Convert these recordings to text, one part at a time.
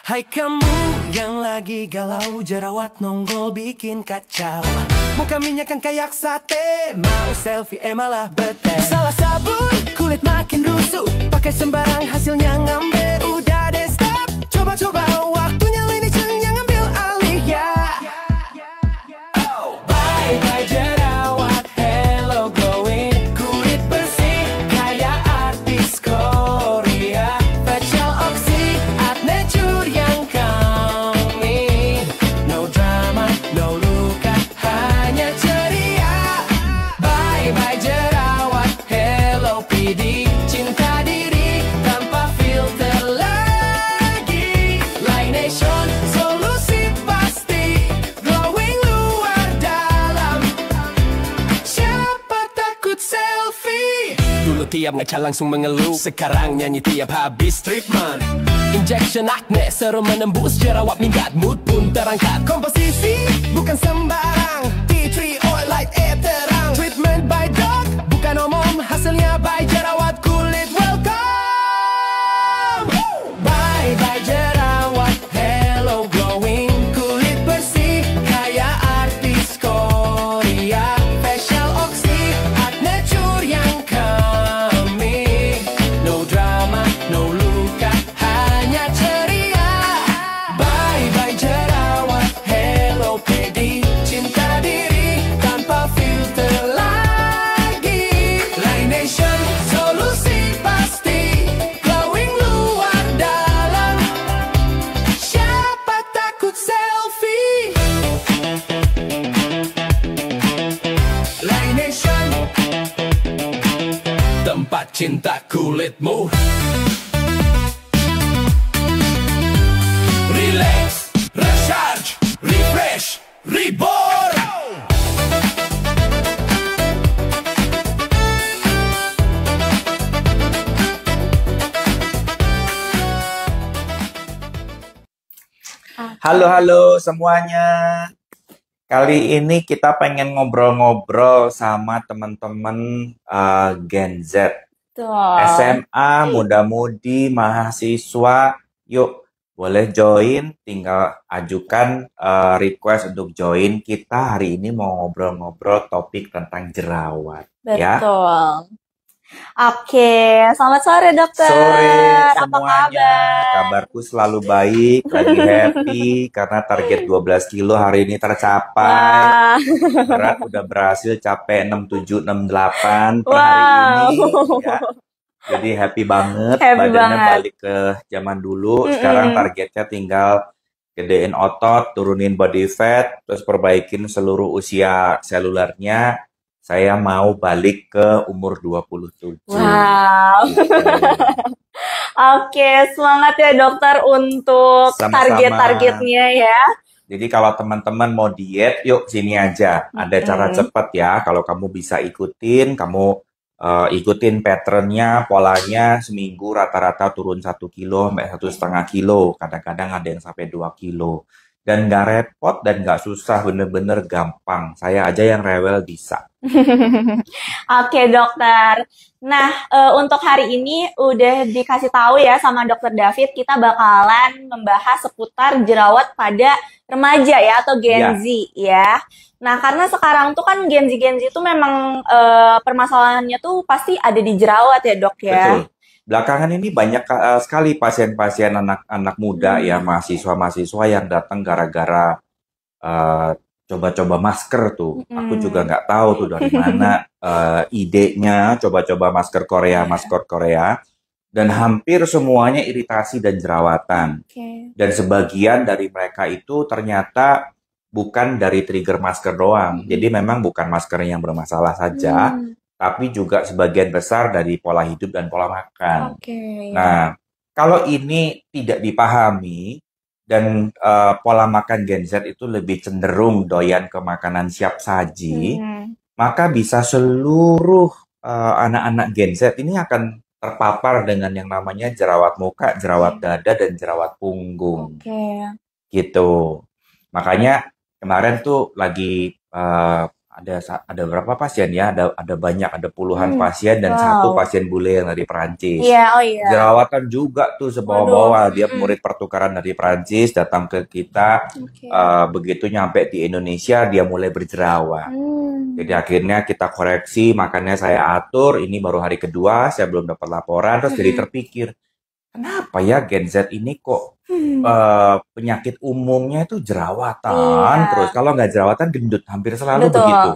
Hai kamu yang lagi galau, jerawat nongol bikin kacau. Muka minyak kan kayak sate, mau selfie malah bete. Salah sabun, kulit makin rusuh, pakai sembarang hasilnya ngambil. Udah deh stop, coba-coba waktunya Laination yang ngambil alih ya. Oh, bye-bye jerawat, hello glowing, kulit bersih kayak artis Korea. Facial oxy, at nature yang kami. No drama, no luka, hanya ceria. Bye-bye jerawat, hello PD, cinta diri tanpa filter lagi. Laination, solusi pasti, glowing luar dalam. Siapa takut selfie? Dulu tiap ngaca langsung mengeluh, sekarang nyanyi tiap habis treatment. Injection acne, serum menembus jerawat minggat, mood pun terangkat. Komposisi bukan sembarang, tea tree oil light terang. Treatment by doc, bukan omong, hasilnya by jerawat kulit welcome. Bye bye jerawat, hello glowing, kulit bersih kayak artis Korea. Facial oxy, at nature yang kami. No drama, no luka, hanya ceria. Bye bye jerawat, hello PD, cinta diri tanpa filter lagi. Laination, solusi pasti, glowing luar dalam. Siapa takut selfie? Laination, tempat cinta kulitmu. Relax, recharge, refresh, reborn. Halo semuanya. Kali ini kita pengen ngobrol-ngobrol sama teman-teman Gen Z, Tuh. SMA, muda-mudi, mahasiswa. Yuk, boleh join, tinggal ajukan request untuk join. Kita hari ini mau ngobrol-ngobrol topik tentang jerawat. Ya. Betul. Oke, selamat sore dokter. Sore Apa semuanya. kabar? Kabarku selalu baik, lagi happy karena target 12 kilo hari ini tercapai. Wah, Berat udah berhasil capai 67, 68 per wow. hari ini. Ya. Jadi happy banget, Happy badannya banget. balik ke zaman dulu. Sekarang targetnya tinggal gedein otot, turunin body fat, terus perbaikin seluruh usia selulernya. Saya mau balik ke umur 27. Wow. Gitu. Oke, semangat ya dokter untuk Sama-sama. target-targetnya ya. Jadi kalau teman-teman mau diet, yuk sini aja. Ada cara cepat ya. Kalau kamu bisa ikutin, kamu ikutin patternnya, polanya seminggu rata-rata turun 1 kilo sampai 1,5 kilo. Kadang-kadang ada yang sampai 2 kilo. Dan nggak repot dan nggak susah, bener-bener gampang. Saya aja yang rewel bisa. Oke dokter. Nah, untuk hari ini udah dikasih tahu ya sama dokter David, kita bakalan membahas seputar jerawat pada remaja ya atau Gen Z ya. Nah, karena sekarang tuh kan Gen Z itu memang permasalahannya tuh pasti ada di jerawat ya dok ya. Betul. Belakangan ini banyak sekali pasien-pasien anak-anak muda ya, mahasiswa-mahasiswa yang datang gara-gara coba-coba masker tuh. Aku juga nggak tahu tuh dari mana idenya coba-coba masker Korea. Dan hampir semuanya iritasi dan jerawatan. Oke. Dan sebagian dari mereka itu ternyata bukan dari trigger masker doang. Jadi memang bukan masker yang bermasalah saja, tapi juga sebagian besar dari pola hidup dan pola makan. Oke. Nah, kalau ini tidak dipahami dan pola makan Gen Z itu lebih cenderung doyan ke makanan siap saji, maka bisa seluruh anak-anak Gen Z ini akan terpapar dengan yang namanya jerawat muka, jerawat dada, dan jerawat punggung. Oke. Gitu. Makanya kemarin tuh lagi ada berapa pasien ya? Ada banyak, ada puluhan Hmm, pasien dan satu wow. pasien bule yang dari Perancis. Iya, oh iya. Jerawatan juga tuh Waduh. sebawa-bawa. Dia murid pertukaran dari Perancis datang ke kita. Oke. Begitu nyampe di Indonesia dia mulai berjerawat. Jadi akhirnya kita koreksi, makannya saya atur. Ini baru hari kedua, saya belum dapat laporan. Terus jadi terpikir, kenapa ya Gen Z ini kok penyakit umumnya itu jerawatan Iya. terus. Kalau nggak jerawatan gendut, hampir selalu Betul. begitu.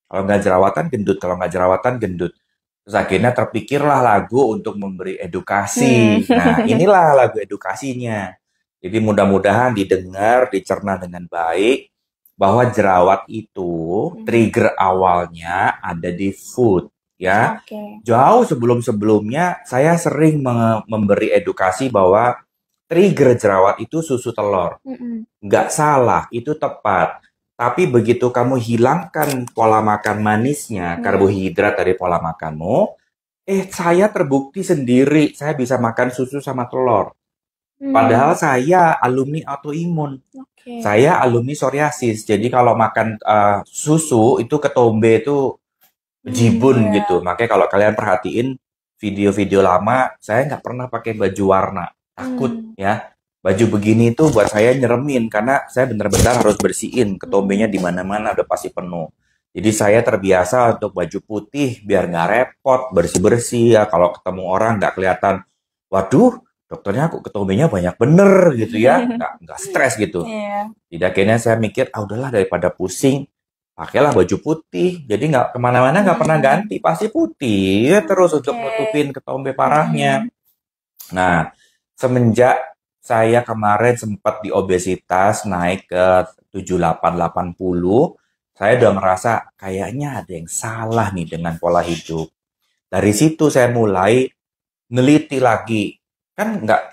Kalau nggak jerawatan gendut, kalau nggak jerawatan gendut. Terus akhirnya terpikirlah lagu untuk memberi edukasi. Nah, inilah lagu edukasinya. Jadi mudah-mudahan didengar, dicerna dengan baik bahwa jerawat itu trigger awalnya ada di food, ya. Oke. Jauh sebelum-sebelumnya saya sering memberi edukasi bahwa trigger jerawat itu susu telur. Nggak salah, itu tepat. Tapi begitu kamu hilangkan pola makan manisnya, karbohidrat dari pola makanmu, saya terbukti sendiri, saya bisa makan susu sama telur. Padahal saya alumni autoimun. Oke. Saya alumni psoriasis. Jadi kalau makan susu, itu ketombe itu jibun Iya. gitu. Makanya kalau kalian perhatiin video-video lama, saya nggak pernah pakai baju warna. Takut ya. Baju begini itu buat saya nyeremin karena saya benar-benar harus bersihin. Ketombenya di mana-mana udah pasti penuh. Jadi saya terbiasa untuk baju putih biar nggak repot, bersih-bersih ya. Kalau ketemu orang nggak kelihatan, waduh, dokternya kok ketombenya banyak bener gitu ya. Nggak stres gitu. Iya. Jadi akhirnya saya mikir, udahlah daripada pusing, pakailah baju putih. Jadi nggak kemana-mana, nggak pernah ganti, pasti putih ya, terus untuk nutupin ketombe parahnya. Nah, semenjak saya kemarin sempat di obesitas naik ke 78-80, saya udah merasa kayaknya ada yang salah nih dengan pola hidup. Dari situ saya mulai neliti lagi. Kan nggak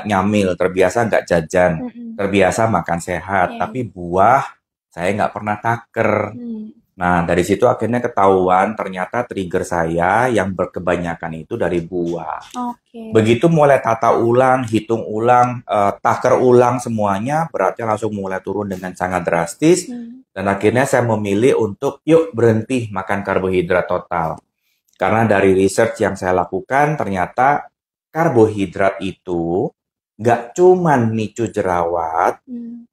nyamil, terbiasa nggak jajan, terbiasa makan sehat, tapi buah saya nggak pernah taker. Nah, dari situ akhirnya ketahuan ternyata trigger saya yang berkebanyakan itu dari buah. Oke. Begitu mulai tata ulang, hitung ulang, taker ulang semuanya, beratnya langsung mulai turun dengan sangat drastis. Dan akhirnya saya memilih untuk yuk berhenti makan karbohidrat total. Karena dari research yang saya lakukan, ternyata karbohidrat itu nggak cuman micu jerawat,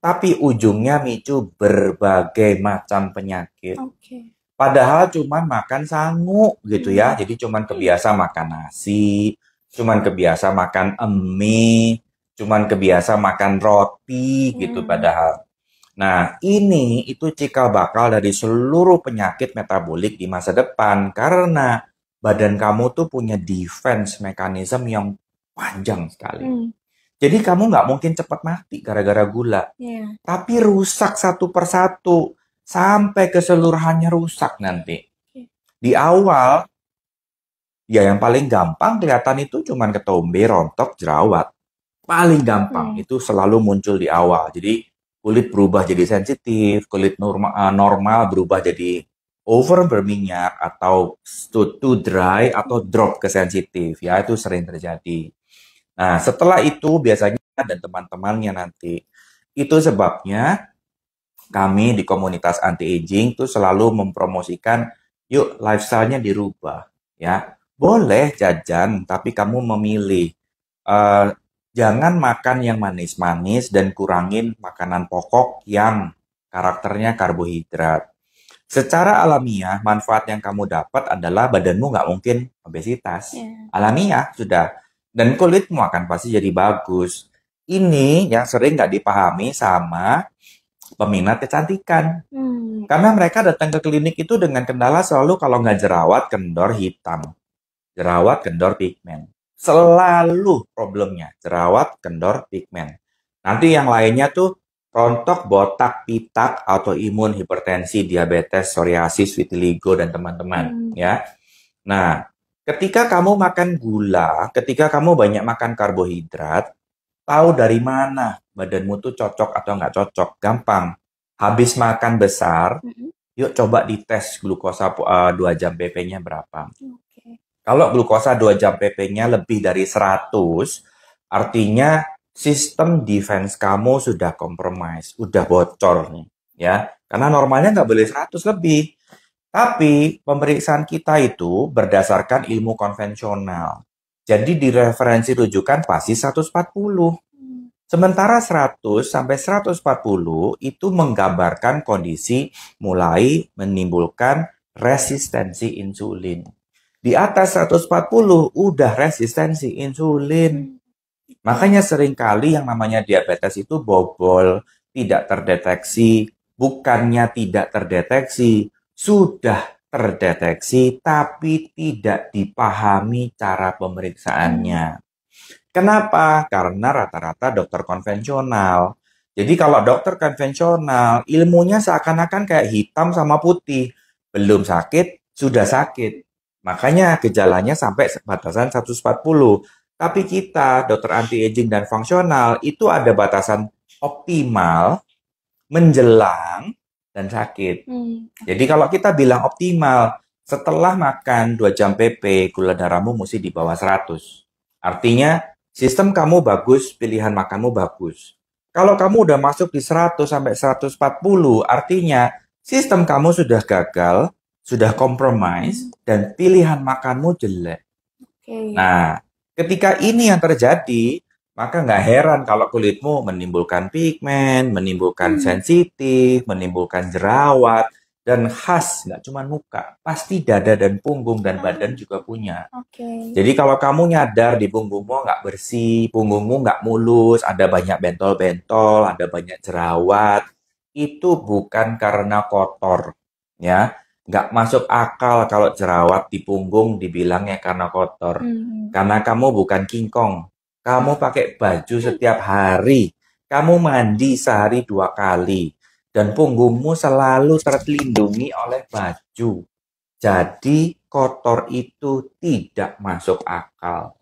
tapi ujungnya micu berbagai macam penyakit. Oke. Padahal cuman makan sangu gitu ya. Jadi cuman kebiasa makan nasi, cuman kebiasa makan mie, cuman kebiasa makan roti gitu padahal. Nah, ini itu cikal bakal dari seluruh penyakit metabolik di masa depan karena badan kamu tuh punya defense mechanism yang panjang sekali. Jadi kamu nggak mungkin cepat mati gara-gara gula. Tapi rusak satu persatu. Sampai keseluruhannya rusak nanti. Di awal, ya yang paling gampang kelihatan itu cuman ketombe, rontok, jerawat. Paling gampang, itu selalu muncul di awal. Jadi kulit berubah jadi sensitif, kulit normal berubah jadi over berminyak, atau too dry, atau drop ke sensitif. Ya, itu sering terjadi. Nah, setelah itu biasanya dan teman-temannya nanti, itu sebabnya kami di komunitas anti-aging tuh selalu mempromosikan, yuk lifestyle-nya dirubah. Ya, boleh jajan, tapi kamu memilih. Jangan makan yang manis-manis dan kurangin makanan pokok yang karakternya karbohidrat. Secara alamiah, manfaat yang kamu dapat adalah badanmu nggak mungkin obesitas. Alamiah sudah. Dan kulitmu akan pasti jadi bagus. Ini yang sering nggak dipahami sama peminat kecantikan. Karena mereka datang ke klinik itu dengan kendala selalu kalau nggak jerawat, kendor hitam. Jerawat, kendor pigmen. Selalu problemnya. Jerawat, kendor pigmen. Nanti yang lainnya tuh rontok, botak, pitak, autoimun, hipertensi, diabetes, psoriasis, vitiligo, dan teman-teman. Ya. Nah, ketika kamu makan gula, ketika kamu banyak makan karbohidrat, tahu dari mana badanmu tuh cocok atau nggak cocok. Gampang. Habis makan besar, yuk coba dites glukosa 2 jam PP-nya berapa. Kalau glukosa 2 jam PP-nya lebih dari 100, artinya sistem defense kamu sudah compromise, udah bocor nih. Ya, karena normalnya nggak boleh 100 lebih. Tapi pemeriksaan kita itu berdasarkan ilmu konvensional. Jadi di referensi rujukan pasti 140. Sementara 100 sampai 140 itu menggambarkan kondisi mulai menimbulkan resistensi insulin. Di atas 140 udah resistensi insulin. Makanya seringkali yang namanya diabetes itu bobol, tidak terdeteksi, bukannya tidak terdeteksi, sudah terdeteksi tapi tidak dipahami cara pemeriksaannya. Kenapa? Karena rata-rata dokter konvensional. Jadi kalau dokter konvensional, ilmunya seakan-akan kayak hitam sama putih. Belum sakit, sudah sakit. Makanya gejalanya sampai batasan 140. Tapi kita, dokter anti-aging dan fungsional, itu ada batasan optimal, menjelang, dan sakit. Jadi kalau kita bilang optimal, setelah makan 2 jam PP, gula darahmu mesti di bawah 100. Artinya, sistem kamu bagus, pilihan makanmu bagus. Kalau kamu udah masuk di 100 sampai 140, artinya sistem kamu sudah gagal, sudah compromise, dan pilihan makanmu jelek. Nah, ketika ini yang terjadi, maka nggak heran kalau kulitmu menimbulkan pigmen, menimbulkan sensitif, menimbulkan jerawat, dan khas nggak cuma muka, pasti dada dan punggung dan badan juga punya. Jadi kalau kamu nyadar di punggungmu nggak bersih, punggungmu nggak mulus, ada banyak bentol-bentol, ada banyak jerawat, itu bukan karena kotor, ya. Nggak masuk akal kalau jerawat di punggung dibilangnya karena kotor. Karena kamu bukan kingkong. Kamu pakai baju setiap hari. Kamu mandi sehari 2 kali. Dan punggungmu selalu terlindungi oleh baju. Jadi kotor itu tidak masuk akal.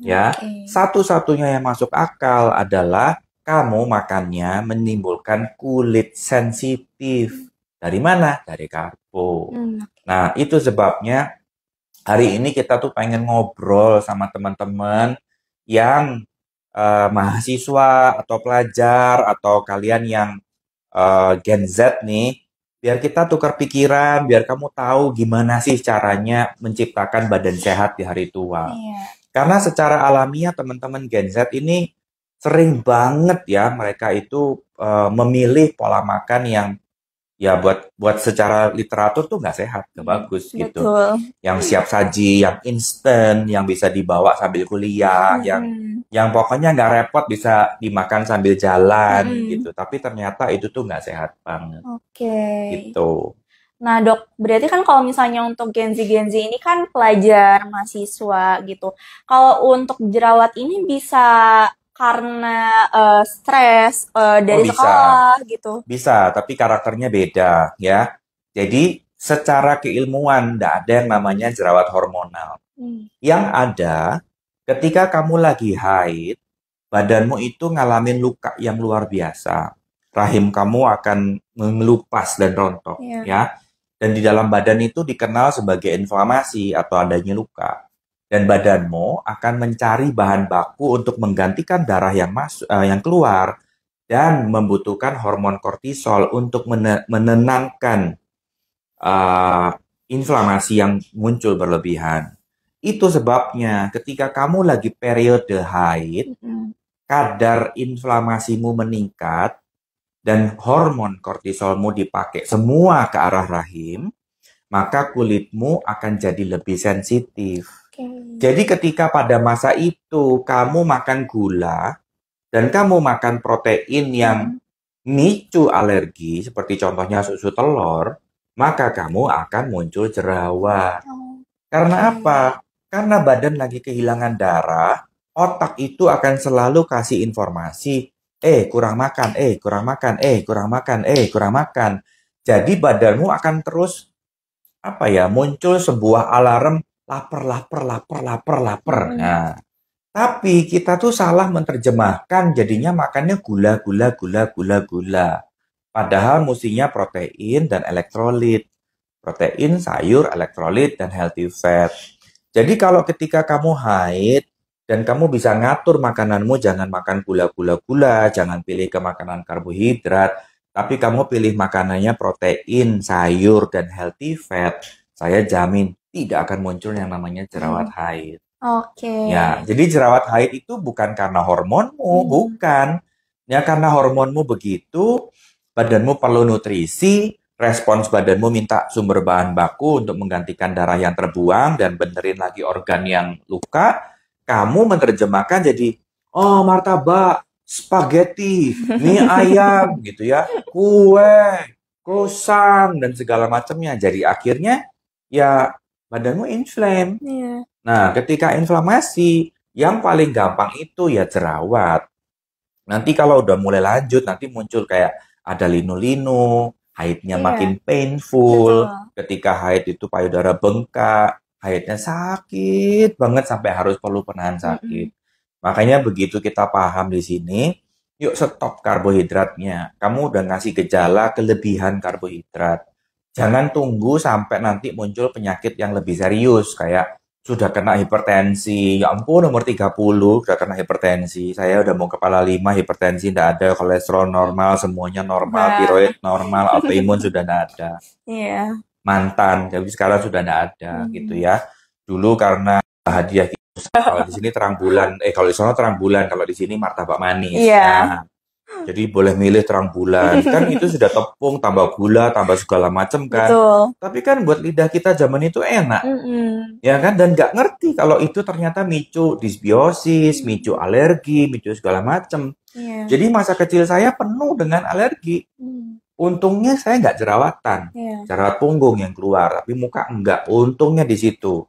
Ya, satu-satunya yang masuk akal adalah kamu makannya menimbulkan kulit sensitif. Dari mana? Dari karbo. Nah, itu sebabnya hari ini kita tuh pengen ngobrol sama teman-teman yang mahasiswa atau pelajar atau kalian yang Gen Z nih, biar kita tukar pikiran, biar kamu tahu gimana sih caranya menciptakan badan sehat di hari tua. Karena secara alamiah teman-teman Gen Z ini sering banget ya mereka itu memilih pola makan yang ya buat secara literatur tuh nggak sehat, nggak bagus gitu. Yang siap saji, yang instan, yang bisa dibawa sambil kuliah, yang pokoknya nggak repot bisa dimakan sambil jalan gitu. Tapi ternyata itu tuh nggak sehat banget. Gitu. Nah dok, berarti kan kalau misalnya untuk Gen Z ini kan pelajar, mahasiswa gitu. Kalau untuk jerawat ini bisa karena stres dari sekolah gitu. Bisa, tapi karakternya beda ya. Jadi secara keilmuan tidak ada yang namanya jerawat hormonal. Yang ada ketika kamu lagi haid, badanmu itu ngalamin luka yang luar biasa. Rahim kamu akan mengelupas dan rontok ya. Dan di dalam badan itu dikenal sebagai inflamasi atau adanya luka. Dan badanmu akan mencari bahan baku untuk menggantikan darah yang keluar dan membutuhkan hormon kortisol untuk menenangkan inflamasi yang muncul berlebihan. Itu sebabnya ketika kamu lagi periode haid, kadar inflamasimu meningkat dan hormon kortisolmu dipakai semua ke arah rahim, maka kulitmu akan jadi lebih sensitif. Jadi ketika pada masa itu kamu makan gula dan kamu makan protein yang micu alergi, seperti contohnya susu telur, maka kamu akan muncul jerawat. Karena apa? Karena badan lagi kehilangan darah, otak itu akan selalu kasih informasi, kurang makan, kurang makan, kurang makan, kurang makan. Jadi badanmu akan terus muncul sebuah alarm lapar. Nah, tapi kita tuh salah menerjemahkan, jadinya makannya gula. Padahal mestinya protein dan elektrolit. Protein, sayur, elektrolit, dan healthy fat. Jadi kalau ketika kamu haid, dan kamu bisa ngatur makananmu, jangan makan gula, jangan pilih ke makanan karbohidrat, Tapi kamu pilih makanannya protein, sayur, dan healthy fat, saya jamin tidak akan muncul yang namanya jerawat haid. Oke. Ya, jadi jerawat haid itu bukan karena hormonmu, bukan. Ya, karena hormonmu begitu, badanmu perlu nutrisi, respons badanmu minta sumber bahan baku untuk menggantikan darah yang terbuang dan benerin lagi organ yang luka. Kamu menerjemahkan jadi, oh martabak, spaghetti, mie ayam gitu ya, kue, croissant, dan segala macamnya. Jadi akhirnya ya badanmu inflame. Iya. Nah, ketika inflamasi, yang paling gampang itu ya jerawat. Nanti kalau udah mulai lanjut, nanti muncul kayak ada linu-linu, haidnya Iya. makin painful. Betul. Ketika haid itu payudara bengkak, haidnya sakit banget sampai harus perlu penahan sakit. Makanya begitu kita paham di sini, yuk stop karbohidratnya. Kamu udah ngasih gejala kelebihan karbohidrat. Jangan tunggu sampai nanti muncul penyakit yang lebih serius, kayak sudah kena hipertensi. Ya ampun, umur 30 udah kena hipertensi. Saya udah mau kepala 5, hipertensi tidak ada, kolesterol normal, semuanya normal, Wah. tiroid normal, autoimun sudah tidak ada. Iya. Mantan, tapi sekarang sudah tidak ada gitu ya. Dulu karena hadiah kalau di sini terang bulan, kalau di sana terang bulan, kalau di sini martabak manis. Iya. Nah, jadi boleh milih terang bulan. Kan itu sudah tepung, tambah gula, tambah segala macam kan. Betul. Tapi kan buat lidah kita zaman itu enak. Ya kan? Dan nggak ngerti kalau itu ternyata micu disbiosis, micu alergi, micu segala macam. Iya. Jadi masa kecil saya penuh dengan alergi. Untungnya saya nggak jerawatan. Iya. Jerawat punggung yang keluar, tapi muka enggak. Untungnya di situ.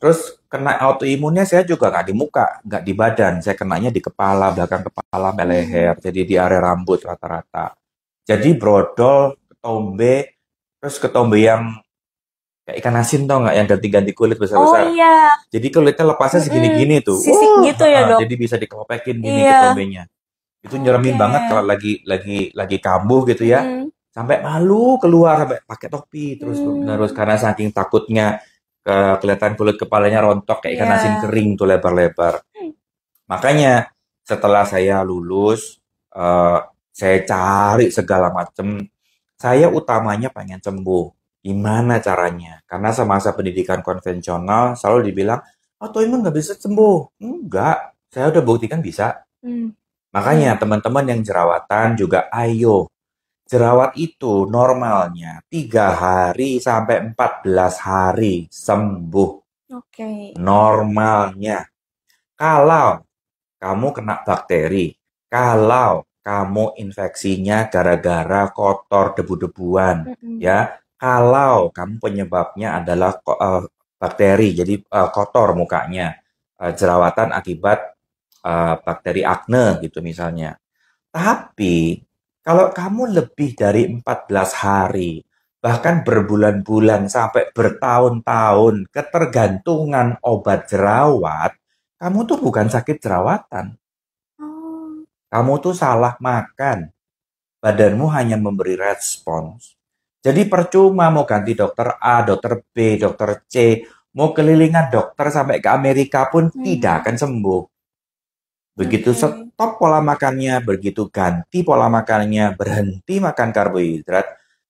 Terus kena autoimunnya saya juga nggak di muka, nggak di badan. Saya kenanya di kepala, belakang kepala, leher. Jadi di area rambut rata-rata. Jadi brodol, ketombe, terus ketombe yang kayak ikan asin tau nggak? Yang ganti-ganti kulit Oh besar-besar. iya. Jadi kulitnya lepasnya segini-gini tuh. Sisik gitu ya, Dok? Jadi bisa dikelopekin gini Iya. ketombenya. Itu nyeremin Oke. banget kalau lagi kambuh gitu ya. Sampai malu keluar, sampai pakai topi terus karena saking takutnya kelihatan kulit kepalanya rontok kayak ikan Iya. asin kering tuh lebar-lebar. Makanya setelah saya lulus, saya cari segala macam. Saya utamanya pengen sembuh. Gimana caranya? Karena semasa pendidikan konvensional selalu dibilang, autoimun nggak bisa sembuh. Enggak, saya udah buktikan bisa. Makanya teman-teman yang jerawatan juga ayo. Jerawat itu normalnya 3 hari sampai 14 hari sembuh. Oke. Normalnya. Kalau kamu kena bakteri, kalau kamu infeksinya gara-gara kotor debu-debuan, ya. Kalau kamu penyebabnya adalah bakteri, jadi kotor mukanya, jerawatan akibat bakteri akne gitu misalnya. Tapi kalau kamu lebih dari 14 hari, bahkan berbulan-bulan sampai bertahun-tahun ketergantungan obat jerawat, kamu tuh bukan sakit jerawatan. Oh. Kamu tuh salah makan. Badanmu hanya memberi respons. Jadi percuma mau ganti dokter A, dokter B, dokter C, mau kelilingan dokter sampai ke Amerika pun tidak akan sembuh. Begitu stop pola makannya, begitu ganti pola makannya, berhenti makan karbohidrat,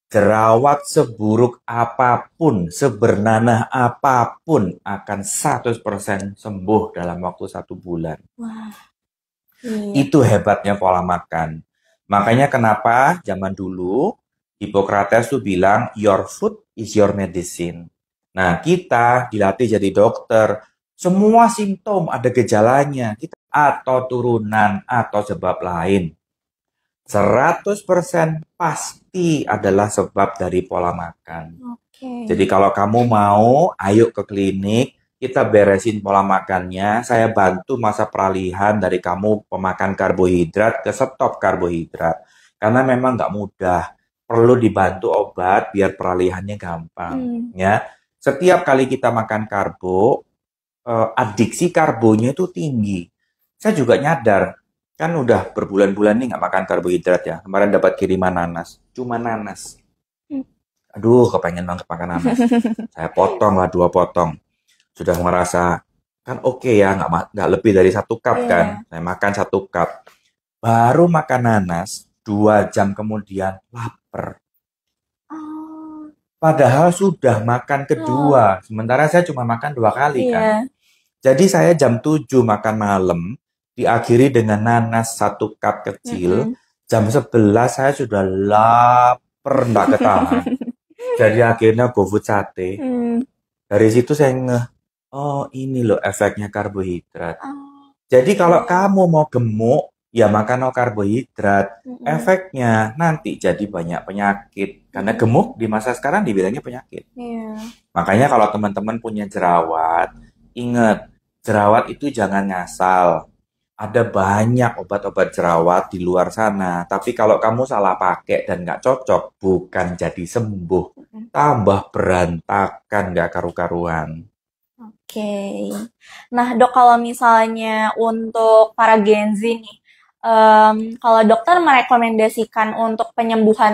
jerawat seburuk apapun, sebernanah apapun akan 100% sembuh dalam waktu 1 bulan. Wah. Iya. Itu hebatnya pola makan. Makanya kenapa zaman dulu Hippocrates tuh bilang, your food is your medicine. Nah, kita dilatih jadi dokter, semua simptom ada gejalanya, kita atau turunan atau sebab lain. 100% pasti adalah sebab dari pola makan. Oke. Jadi kalau kamu mau, ayo ke klinik, kita beresin pola makannya, saya bantu masa peralihan dari kamu pemakan karbohidrat ke stop karbohidrat. Karena memang nggak mudah, perlu dibantu obat biar peralihannya gampang. Ya, setiap kali kita makan karbo, adiksi karbonya itu tinggi. Saya juga nyadar, kan udah berbulan-bulan nih nggak makan karbohidrat ya. Kemarin dapat kiriman nanas, cuma nanas. Aduh, kepengen banget makan nanas. Saya potong lah 2 potong. Sudah merasa, kan oke ya, nggak lebih dari 1 cup kan. Saya makan 1 cup. Baru makan nanas, 2 jam kemudian lapar. Oh, Padahal sudah makan oh, kedua, sementara saya cuma makan 2 kali kan. iya. Jadi saya jam 7 makan malam, diakhiri dengan nanas 1 cup kecil. Mm-mm. Jam 11 saya sudah lapar, nggak ketahan. Jadi akhirnya GoFood sate. Hmm. Dari situ saya ngeh, oh ini loh efeknya karbohidrat. Oh, Jadi kalau iya. kamu mau gemuk, ya makan no karbohidrat. Mm-mm. Efeknya nanti jadi banyak penyakit. Karena Mm-mm. gemuk di masa sekarang dibilangnya penyakit. Iya. Makanya kalau teman-teman punya jerawat, ingat, jerawat itu jangan ngasal. Ada banyak obat-obat jerawat di luar sana. Tapi kalau kamu salah pakai dan nggak cocok, bukan jadi sembuh. Mm-mm. Tambah berantakan, nggak karu-karuan. Oke. Nah, Dok, kalau misalnya untuk para Gen Z nih, kalau dokter merekomendasikan untuk penyembuhan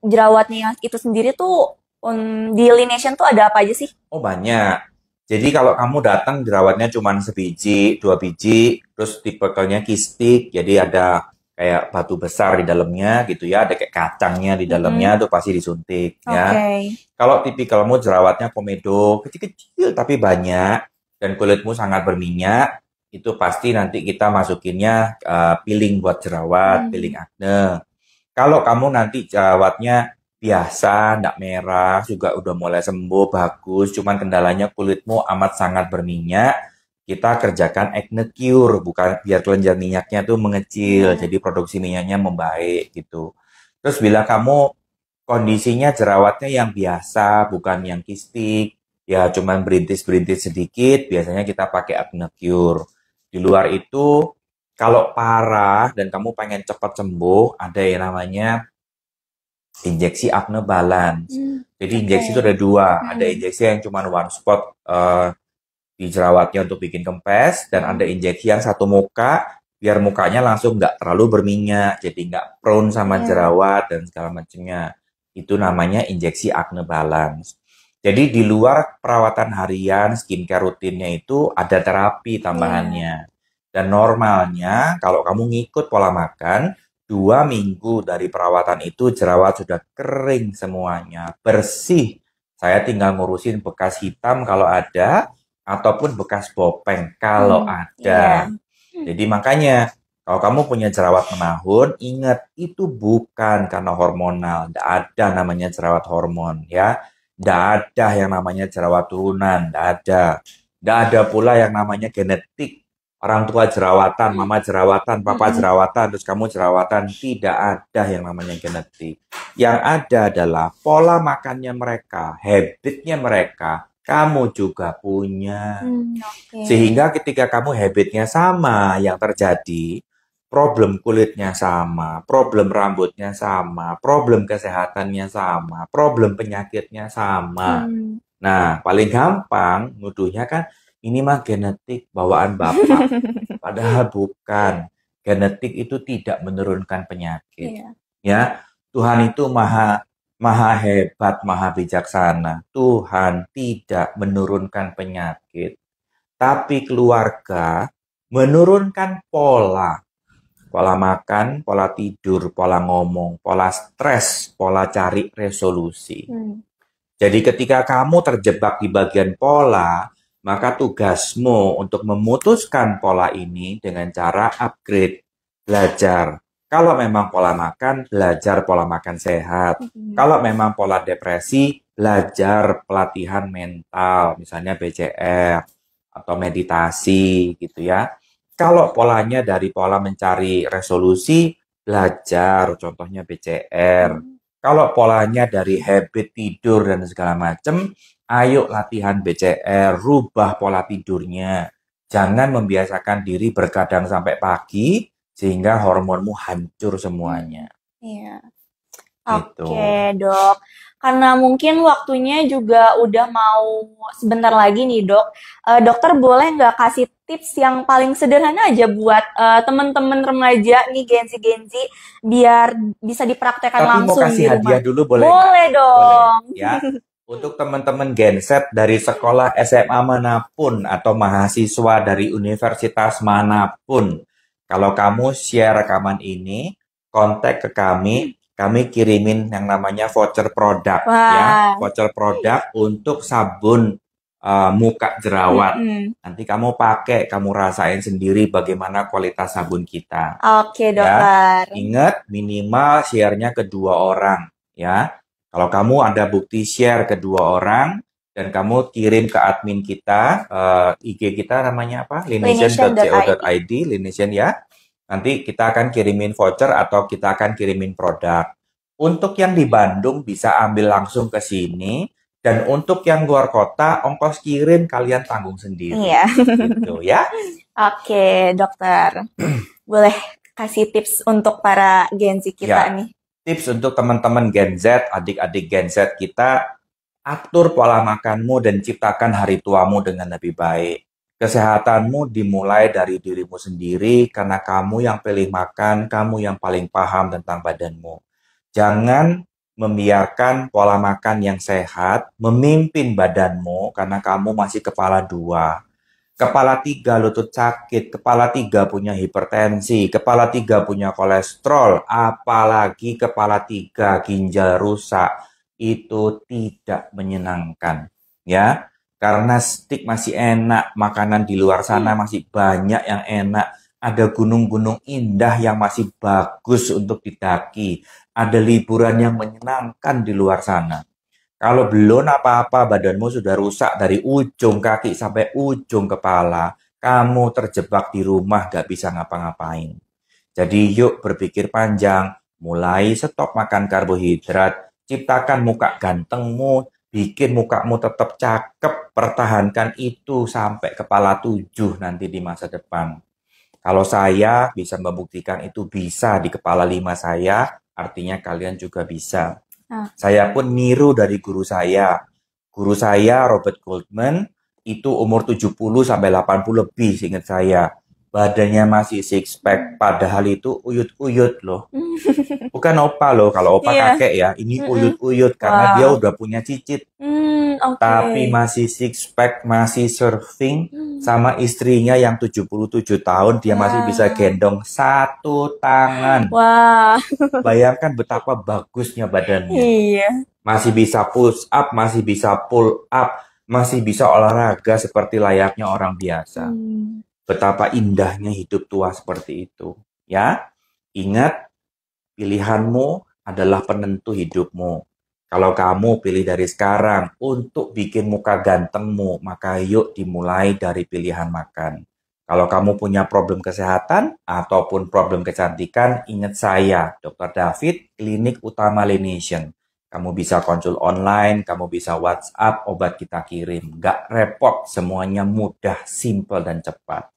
jerawatnya itu sendiri tuh di Laneige tuh ada apa aja sih? Oh banyak. Jadi kalau kamu datang jerawatnya cuma sebiji, 2 biji, terus tipikalnya kistik, jadi ada kayak batu besar di dalamnya gitu ya, ada kayak kacangnya di dalamnya, Mm-mm. tuh pasti disuntik ya. Oke. Kalau tipikalmu jerawatnya komedo, kecil-kecil tapi banyak, dan kulitmu sangat berminyak, itu pasti nanti kita masukinnya peeling buat jerawat, peeling Hmm. acne. Kalau kamu nanti jerawatnya biasa, ndak merah, juga udah mulai sembuh, bagus, cuman kendalanya kulitmu amat sangat berminyak, kita kerjakan acne cure, bukan biar kelenjar minyaknya tuh mengecil, Iya. jadi produksi minyaknya membaik gitu. Terus bila kamu kondisinya jerawatnya yang biasa, bukan yang kistik, ya cuman berintis-berintis sedikit, biasanya kita pakai acne cure. Di luar itu, kalau parah dan kamu pengen cepat sembuh, ada yang namanya injeksi acne balance. Hmm. Jadi Oke. injeksi itu ada 2, ada Hmm. injeksi yang cuma one spot di jerawatnya untuk bikin kempes, dan ada Hmm. injeksi yang satu muka, biar mukanya langsung nggak terlalu berminyak, jadi nggak prone sama Iya. jerawat dan segala macamnya. Itu namanya injeksi acne balance. Jadi di luar perawatan harian, skincare rutinnya itu ada terapi Iya. tambahannya. Dan normalnya kalau kamu ngikut pola makan, 2 minggu dari perawatan itu jerawat sudah kering semuanya, bersih. Saya tinggal ngurusin bekas hitam kalau ada, ataupun bekas bopeng kalau Hmm. ada. Iya. Jadi makanya kalau kamu punya jerawat menahun, ingat itu bukan karena hormonal. Tidak ada namanya jerawat hormon ya. Tidak ada yang namanya jerawat turunan, tidak ada. Tidak ada pula yang namanya genetik. Orang tua jerawatan, mama jerawatan, papa Mm-mm. jerawatan, terus kamu jerawatan. Tidak ada yang namanya genetik. Yang ada adalah pola makannya mereka, habitnya mereka, kamu juga punya. Oke. Sehingga ketika kamu habitnya sama, yang terjadi problem kulitnya sama, problem rambutnya sama, problem kesehatannya sama, problem penyakitnya sama. Hmm. Nah, paling gampang nuduhnya kan ini mah genetik bawaan bapak. Padahal bukan. Genetik itu tidak menurunkan penyakit. Iya. Ya, Tuhan itu maha hebat, maha bijaksana. Tuhan tidak menurunkan penyakit, tapi keluarga menurunkan pola. Pola makan, pola tidur, pola ngomong, pola stres, pola cari resolusi. Hmm. Jadi ketika kamu terjebak di bagian pola, maka tugasmu untuk memutuskan pola ini dengan cara upgrade, belajar. Kalau memang pola makan, belajar pola makan sehat. Mm-mm. Kalau memang pola depresi, belajar pelatihan mental, misalnya BCR atau meditasi gitu ya. Kalau polanya dari pola mencari resolusi, belajar, contohnya BCR. Hmm. Kalau polanya dari habit tidur dan segala macam, ayo latihan BCR, rubah pola tidurnya. Jangan membiasakan diri bergadang sampai pagi, sehingga hormonmu hancur semuanya. Iya. Gitu. Oke, Dok. Karena mungkin waktunya juga udah mau sebentar lagi nih, Dok. Dokter boleh nggak kasih tips yang paling sederhana aja buat teman-teman remaja nih, Gen Z, biar bisa dipraktekkan Tapi mau langsung kasih di rumah? hadiah dulu boleh nggak? Boleh dong. Boleh, ya. Untuk teman-teman Genset dari sekolah SMA manapun atau mahasiswa dari universitas manapun, kalau kamu share rekaman ini, kontak ke kami kirimin yang namanya voucher produk ya, Wah. voucher produk untuk sabun muka jerawat. Nanti kamu pakai, kamu rasain sendiri bagaimana kualitas sabun kita. Oke, Ya, dokter. ingat minimal share-nya ke 2 orang ya. Kalau kamu ada bukti share ke 2 orang dan kamu kirim ke admin kita, IG kita namanya apa? Laination.co.id, Laination ya. Nanti kita akan kirimin voucher atau kita akan kirimin produk. Untuk yang di Bandung bisa ambil langsung ke sini. Dan untuk yang luar kota, ongkos kirim kalian tanggung sendiri. Iya. Gitu ya. Oke, dokter. Boleh kasih tips untuk para Gen Z kita Ya. nih? Tips untuk teman-teman Gen Z, adik-adik Gen Z kita, atur pola makanmu dan ciptakan hari tuamu dengan lebih baik. Kesehatanmu dimulai dari dirimu sendiri karena kamu yang pilih makan, kamu yang paling paham tentang badanmu. Jangan membiarkan pola makan yang sehat memimpin badanmu karena kamu masih kepala 2. Kepala 3 lutut sakit, kepala 3 punya hipertensi, kepala 3 punya kolesterol, apalagi kepala 3 ginjal rusak. Itu tidak menyenangkan ya. Karena steak masih enak, makanan di luar sana masih banyak yang enak. Ada gunung-gunung indah yang masih bagus untuk didaki. Ada liburan yang menyenangkan di luar sana. Kalau belum apa-apa, badanmu sudah rusak dari ujung kaki sampai ujung kepala. Kamu terjebak di rumah, gak bisa ngapa-ngapain. Jadi yuk berpikir panjang, mulai stop makan karbohidrat, ciptakan muka gantengmu, bikin mukamu tetap cakep, pertahankan itu sampai kepala 7 nanti di masa depan. Kalau saya bisa membuktikan itu bisa di kepala 5 saya, artinya kalian juga bisa. Saya pun niru dari guru saya. Guru saya, Robert Goldman, itu umur 70 sampai 80 lebih, seingat saya. Badannya masih six pack, padahal itu uyut-uyut loh. Bukan opa loh, kalau opa kakek ya, ini uyut-uyut karena dia udah punya cicit. Tapi masih six pack, masih surfing sama istrinya yang 77 tahun, dia masih bisa gendong 1 tangan. Wah. Bayangkan betapa bagusnya badannya. Iya. Masih bisa push up, masih bisa pull up, masih bisa olahraga seperti layaknya orang biasa. Betapa indahnya hidup tua seperti itu. Ya, ingat, pilihanmu adalah penentu hidupmu. Kalau kamu pilih dari sekarang untuk bikin muka gantengmu, maka yuk dimulai dari pilihan makan. Kalau kamu punya problem kesehatan ataupun problem kecantikan, ingat saya, Dr. David, Klinik Utama Laination. Kamu bisa konsul online, kamu bisa WhatsApp, obat kita kirim. Gak repot, semuanya mudah, simple, dan cepat.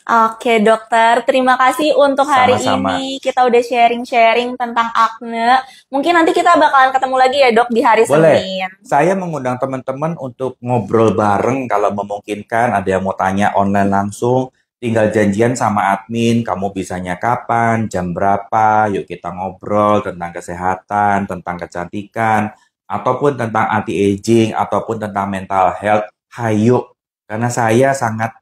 Oke, dokter. Terima kasih untuk hari Sama-sama. ini. Kita udah sharing-sharing tentang akne. Mungkin nanti kita bakalan ketemu lagi ya, dok, di hari Boleh. Senin. Saya mengundang teman-teman untuk ngobrol bareng kalau memungkinkan. Ada yang mau tanya online langsung, tinggal janjian sama admin. Kamu bisanya kapan, jam berapa, yuk kita ngobrol tentang kesehatan, tentang kecantikan, ataupun tentang anti-aging, ataupun tentang mental health. Hayo, karena saya sangat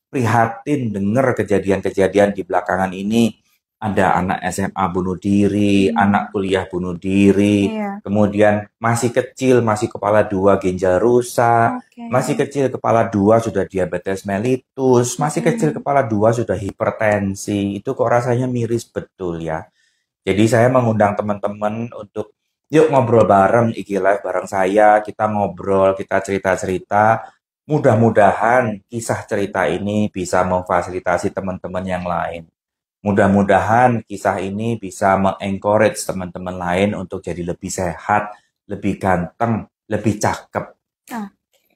prihatin dengar kejadian-kejadian di belakangan ini. Ada anak SMA bunuh diri, anak kuliah bunuh diri, kemudian masih kecil, masih kepala 2 ginjal rusak, masih kecil kepala 2 sudah diabetes mellitus, masih kecil kepala 2 sudah hipertensi. Itu kok rasanya miris betul ya. Jadi saya mengundang teman-teman untuk yuk ngobrol bareng, IG Live bareng saya, kita ngobrol, kita cerita-cerita. Mudah-mudahan kisah cerita ini bisa memfasilitasi teman-teman yang lain. Mudah-mudahan kisah ini bisa mengencourage teman-teman lain untuk jadi lebih sehat, lebih ganteng, lebih cakep.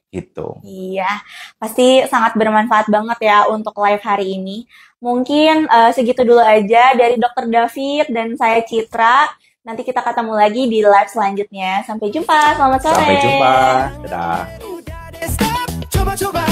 Gitu. Iya, pasti sangat bermanfaat banget ya untuk live hari ini. Mungkin segitu dulu aja dari Dr. David dan saya Citra. Nanti kita ketemu lagi di live selanjutnya. Sampai jumpa, selamat sore. Sampai jumpa. Dadah. Coba-coba